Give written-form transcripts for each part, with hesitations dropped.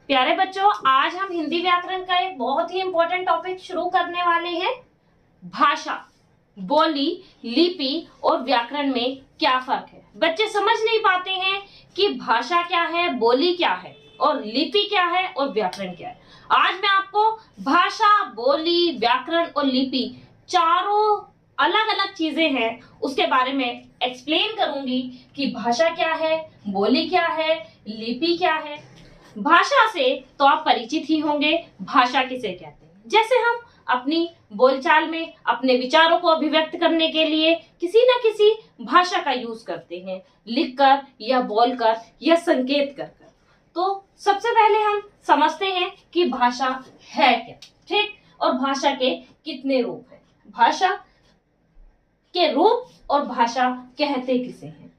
प्यारे बच्चों, आज हम हिंदी व्याकरण का एक बहुत ही इंपॉर्टेंट टॉपिक शुरू करने वाले हैं। भाषा, बोली, लिपि और व्याकरण में क्या फर्क है। बच्चे समझ नहीं पाते हैं कि भाषा क्या है, बोली क्या है और लिपि क्या है और व्याकरण क्या है। आज मैं आपको भाषा, बोली, व्याकरण और लिपि चारों अलग अलग चीजें हैं उसके बारे में एक्सप्लेन करूंगी कि भाषा क्या है, बोली क्या है, लिपि क्या है। भाषा से तो आप परिचित ही होंगे। भाषा किसे कहते हैं? जैसे हम अपनी बोलचाल में अपने विचारों को अभिव्यक्त करने के लिए किसी न किसी भाषा का यूज करते हैं, लिखकर या बोलकर या संकेत कर कर। तो सबसे पहले हम समझते हैं कि भाषा है क्या, ठीक, और भाषा के कितने रूप हैं। भाषा के रूप और भाषा कहते किसे हैं?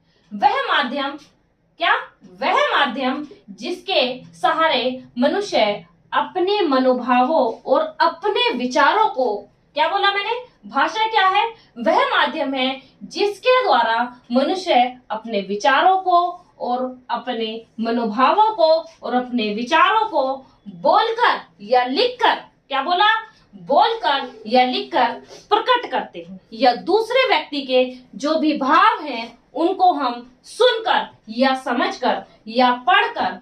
वह माध्यम जिसके सहारे मनुष्य अपने मनोभावों और अपने विचारों को, क्या बोला मैंने? भाषा क्या है? वह माध्यम है जिसके द्वारा मनुष्य अपने विचारों को और अपने मनोभावों को और अपने विचारों को बोलकर या लिखकर, क्या बोला? बोलकर या लिखकर प्रकट करते हैं, या दूसरे व्यक्ति के जो भी भाव हैं उनको हम सुनकर या समझकर या पढ़कर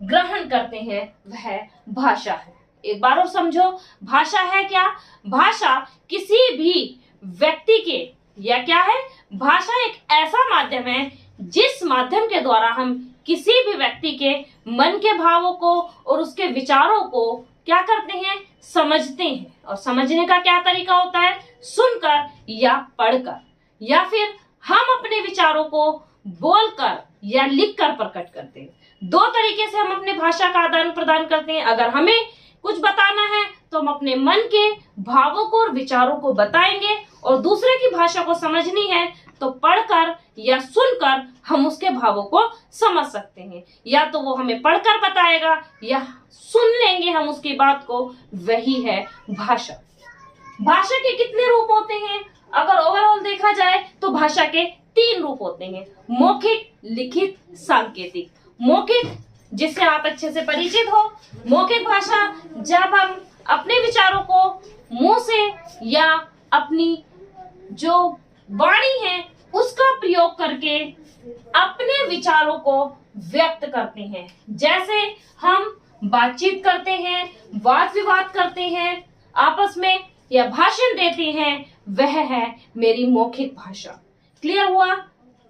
ग्रहण करते हैं, वह भाषा है। एक बार और समझो, भाषा है क्या? भाषा किसी भी व्यक्ति के, या क्या है? भाषा एक ऐसा माध्यम है जिस माध्यम के द्वारा हम किसी भी व्यक्ति के मन के भावों को और उसके विचारों को क्या करते हैं? समझते हैं। और समझने का क्या तरीका होता है? सुनकर या पढ़कर, या फिर हम अपने विचारों को बोलकर या लिखकर प्रकट करते हैं। दो तरीके से हम अपने भाषा का आदान प्रदान करते हैं। अगर हमें कुछ बताना है तो हम अपने मन के भावों को और विचारों को बताएंगे, और दूसरे की भाषा को समझनी है तो पढ़कर या सुनकर हम उसके भावों को समझ सकते हैं। या तो वो हमें पढ़कर बताएगा या सुन लेंगे हम उसकी बात को, वही है भाषा। भाषा के कितने रूप होते हैं? अगर ओवरऑल देखा जाए तो भाषा के 3 रूप होते हैं: मौखिक, लिखित, सांकेतिक। मौखिक, जिससे आप अच्छे से परिचित हो। मौखिक भाषा जब हम अपने विचारों को मुंह से या अपनी जो वाणी है उसका प्रयोग करके अपने विचारों को व्यक्त करते हैं। जैसे हम बातचीत करते हैं, वाद विवाद करते हैं आपस में, या भाषण देते हैं, वह है मेरी मौखिक भाषा। क्लियर हुआ?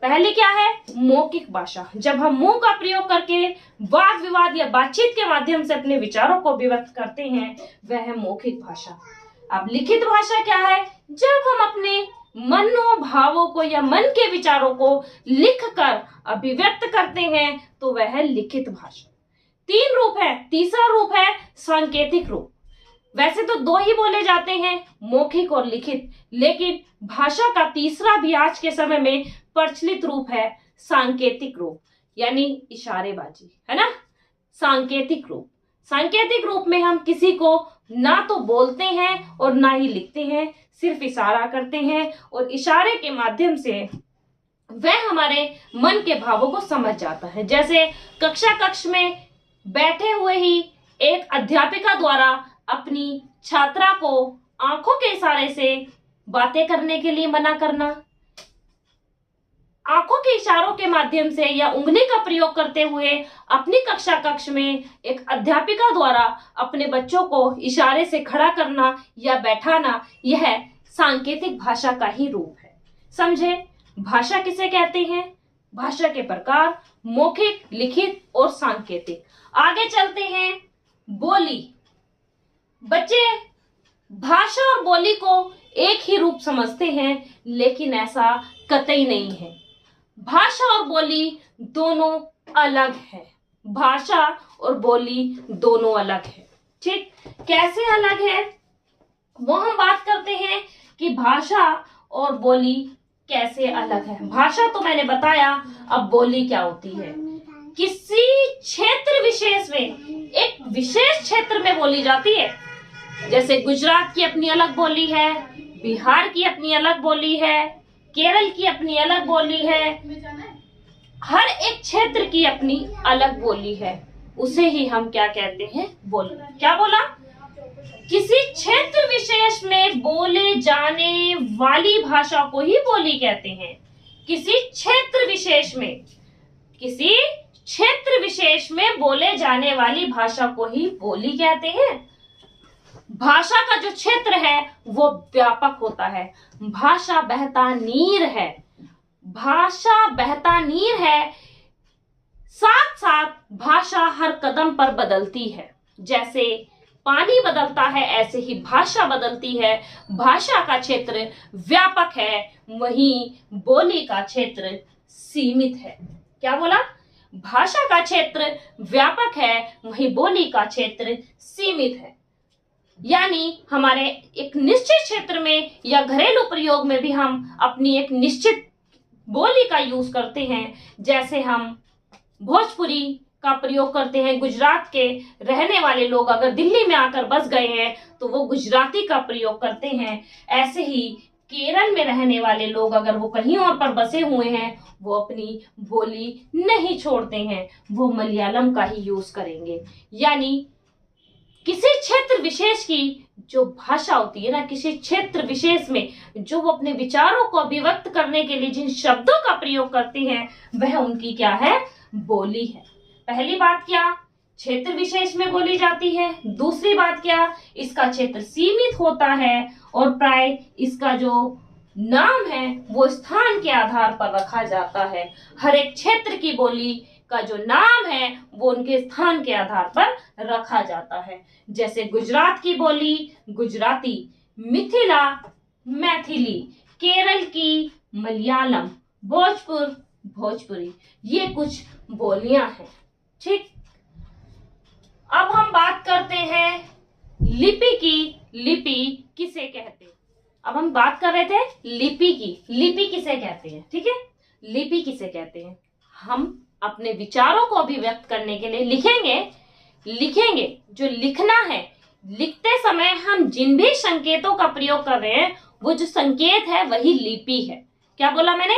पहले क्या है? मौखिक भाषा, जब हम मुंह का प्रयोग करके वाद विवाद या बातचीत के माध्यम से अपने विचारों को अभिव्यक्त करते हैं, वह है मौखिक भाषा। अब लिखित भाषा क्या है? जब हम अपने मनोभावों को या मन के विचारों को लिखकर अभिव्यक्त करते हैं तो वह है लिखित भाषा। 3 रूप है। तीसरा रूप है सांकेतिक रूप। वैसे तो 2 ही बोले जाते हैं, मौखिक और लिखित, लेकिन भाषा का तीसरा भी आज के समय में प्रचलित रूप है सांकेतिक रूप, यानी इशारेबाजी, है ना? सांकेतिक रूप। सांकेतिक रूप में हम किसी को ना तो बोलते हैं और ना ही लिखते हैं, सिर्फ इशारा करते हैं, और इशारे के माध्यम से वह हमारे मन के भावों को समझ जाता है। जैसे कक्ष में बैठे हुए ही एक अध्यापिका द्वारा अपनी छात्रा को आंखों के इशारे से बातें करने के लिए मना करना, आंखों के इशारों के माध्यम से या उंगली का प्रयोग करते हुए अपनी कक्ष में एक अध्यापिका द्वारा अपने बच्चों को इशारे से खड़ा करना या बैठाना, यह सांकेतिक भाषा का ही रूप है। समझे? भाषा किसे कहते हैं? भाषा के प्रकार मौखिक, लिखित और सांकेतिक। आगे चलते हैं। बोली। बच्चे भाषा और बोली को एक ही रूप समझते हैं, लेकिन ऐसा कतई नहीं है। भाषा और बोली दोनों अलग है। भाषा और बोली दोनों अलग है। ठीक, कैसे अलग है वो हम बात करते हैं कि भाषा और बोली कैसे अलग है। भाषा तो मैंने बताया, अब बोली क्या होती है? किसी क्षेत्र विशेष में, एक विशेष क्षेत्र में बोली जाती है। जैसे गुजरात की अपनी अलग बोली है, बिहार की अपनी अलग बोली है, केरल की अपनी अलग बोली है, हर एक क्षेत्र की अपनी अलग बोली है। उसे ही हम क्या कहते हैं, बोली। क्या बोला? किसी क्षेत्र विशेष में बोले जाने वाली भाषा को ही बोली कहते हैं। किसी क्षेत्र विशेष में, किसी क्षेत्र विशेष में बोले जाने वाली भाषा को ही बोली कहते हैं। भाषा का जो क्षेत्र है वो व्यापक होता है। भाषा बहता नीर है, भाषा बहता नीर है, साथ साथ भाषा हर कदम पर बदलती है। जैसे पानी बदलता है ऐसे ही भाषा बदलती है। भाषा का क्षेत्र व्यापक है, वहीं बोली का क्षेत्र सीमित है। क्या बोला? भाषा का क्षेत्र व्यापक है, वहीं बोली का क्षेत्र सीमित है। यानी हमारे एक निश्चित क्षेत्र में या घरेलू प्रयोग में भी हम अपनी एक निश्चित बोली का यूज करते हैं। जैसे हम भोजपुरी का प्रयोग करते हैं। गुजरात के रहने वाले लोग अगर दिल्ली में आकर बस गए हैं तो वो गुजराती का प्रयोग करते हैं। ऐसे ही केरल में रहने वाले लोग अगर वो कहीं और पर बसे हुए हैं वो अपनी बोली नहीं छोड़ते हैं, वो मलयालम का ही यूज करेंगे। यानी किसी क्षेत्र विशेष की जो भाषा होती है ना, किसी क्षेत्र विशेष में जो वो अपने विचारों को अभिव्यक्त करने के लिए जिन शब्दों का प्रयोग करते हैं वह उनकी क्या है, बोली है। पहली बात क्या, क्षेत्र विशेष में बोली जाती है। दूसरी बात क्या, इसका क्षेत्र सीमित होता है और प्राय इसका जो नाम है वो स्थान के आधार पर रखा जाता है। हर एक क्षेत्र की बोली का जो नाम है वो उनके स्थान के आधार पर रखा जाता है। जैसे गुजरात की बोली गुजराती, मिथिला मैथिली, केरल की मलयालम, भोजपुर भोजपुरी, ये कुछ बोलियां हैं। ठीक, अब हम बात करते हैं लिपि की। लिपि किसे कहते हैं? अब हम बात कर रहे थे लिपि की। लिपि किसे कहते हैं? ठीक है, लिपि किसे कहते हैं? हम अपने विचारों को अभिव्यक्त करने के लिए लिखेंगे। जो लिखना है, लिखते समय हम जिन भी संकेतों का प्रयोग कर रहे हैं वो जो संकेत है वही लिपि है। क्या बोला मैंने?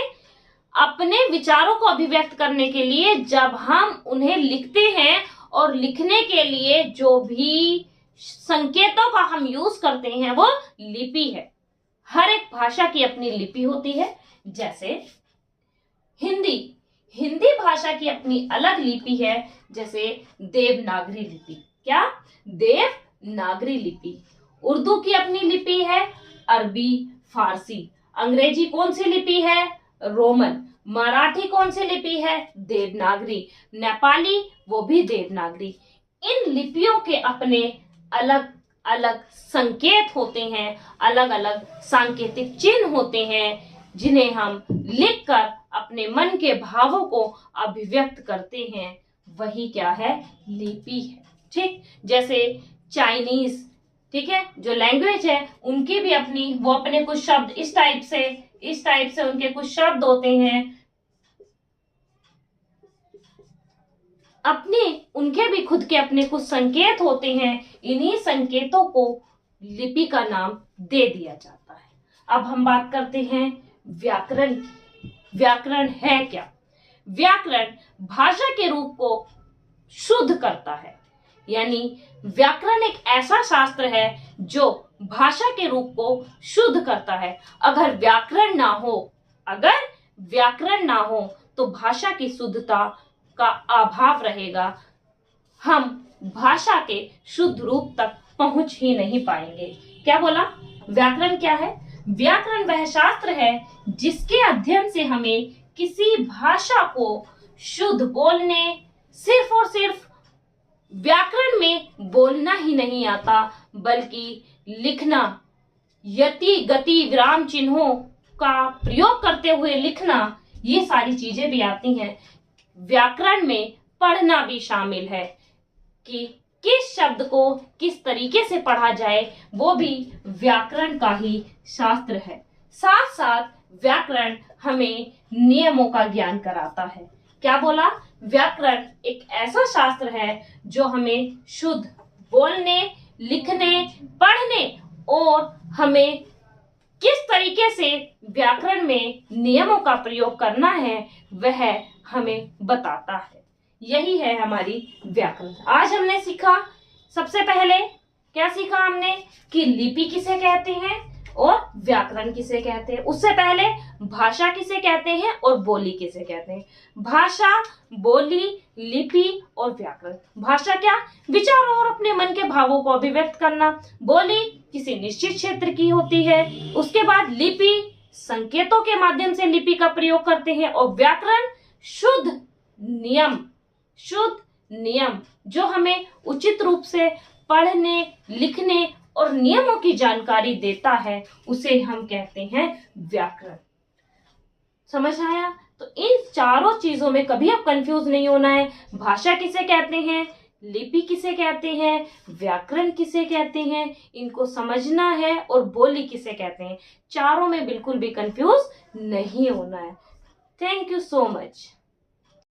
अपने विचारों को अभिव्यक्त करने के लिए जब हम उन्हें लिखते हैं और लिखने के लिए जो भी संकेतों का हम यूज करते हैं वो लिपि है। हर एक भाषा की अपनी लिपि होती है। जैसे हिंदी भाषा की अपनी अलग लिपि है, जैसे देवनागरी लिपि। क्या? देवनागरी लिपि। उर्दू की अपनी लिपि है, अरबी, फारसी। अंग्रेजी कौन सी लिपि है? रोमन। मराठी कौन सी लिपि है? देवनागरी। नेपाली, वो भी देवनागरी। इन लिपियों के अपने अलग अलग संकेत होते हैं, अलग अलग सांकेतिक चिन्ह होते हैं जिन्हें हम लिखकर अपने मन के भावों को अभिव्यक्त करते हैं। वही क्या है? लिपि है। ठीक, जैसे चाइनीज, ठीक है, जो लैंग्वेज है उनकी भी अपनी, वो अपने कुछ शब्द इस टाइप से उनके कुछ शब्द होते हैं, उनके भी खुद के अपने कुछ संकेत होते हैं। इन्हीं संकेतों को लिपि का नाम दे दिया जाता है। अब हम बात करते हैं व्याकरण की। व्याकरण है क्या? व्याकरण भाषा के रूप को शुद्ध करता है। यानी व्याकरण एक ऐसा शास्त्र है जो भाषा के रूप को शुद्ध करता है। अगर व्याकरण ना हो तो भाषा की शुद्धता का अभाव रहेगा। हम भाषा के शुद्ध रूप तक पहुंच ही नहीं पाएंगे। क्या बोला? व्याकरण क्या है? व्याकरण वह शास्त्र है जिसके अध्ययन से हमें किसी भाषा को शुद्ध बोलने, सिर्फ और सिर्फ व्याकरण में बोलना ही नहीं आता, बल्कि लिखना, यति, गति, विराम चिन्हों का प्रयोग करते हुए लिखना, ये सारी चीजें भी आती हैं। व्याकरण में पढ़ना भी शामिल है कि किस शब्द को किस तरीके से पढ़ा जाए, वो भी व्याकरण का ही शास्त्र है। साथ साथ व्याकरण हमें नियमों का ज्ञान कराता है। क्या बोला? व्याकरण एक ऐसा शास्त्र है जो हमें शुद्ध बोलने, लिखने, पढ़ने और हमें किस तरीके से व्याकरण में नियमों का प्रयोग करना है वह हमें बताता है। यही है हमारी व्याकरण। आज हमने सीखा, सबसे पहले क्या सीखा हमने कि लिपि किसे कहते हैं और व्याकरण किसे कहते हैं। उससे पहले भाषा किसे कहते हैं और बोली किसे कहते हैं। भाषा, बोली, लिपि और व्याकरण। भाषा क्या, विचारों और अपने मन के भावों को अभिव्यक्त करना। बोली किसी निश्चित क्षेत्र की होती है। उसके बाद लिपि, संकेतों के माध्यम से लिपि का प्रयोग करते हैं। और व्याकरण शुद्ध नियम, शुद्ध नियम जो हमें उचित रूप से पढ़ने, लिखने और नियमों की जानकारी देता है, उसे हम कहते हैं व्याकरण। समझ आया? तो इन चारों चीजों में कभी आप कंफ्यूज नहीं होना है। भाषा किसे कहते हैं, लिपि किसे कहते हैं, व्याकरण किसे कहते हैं, इनको समझना है। और बोली किसे कहते हैं, चारों में बिल्कुल भी कंफ्यूज नहीं होना है। Thank you so much.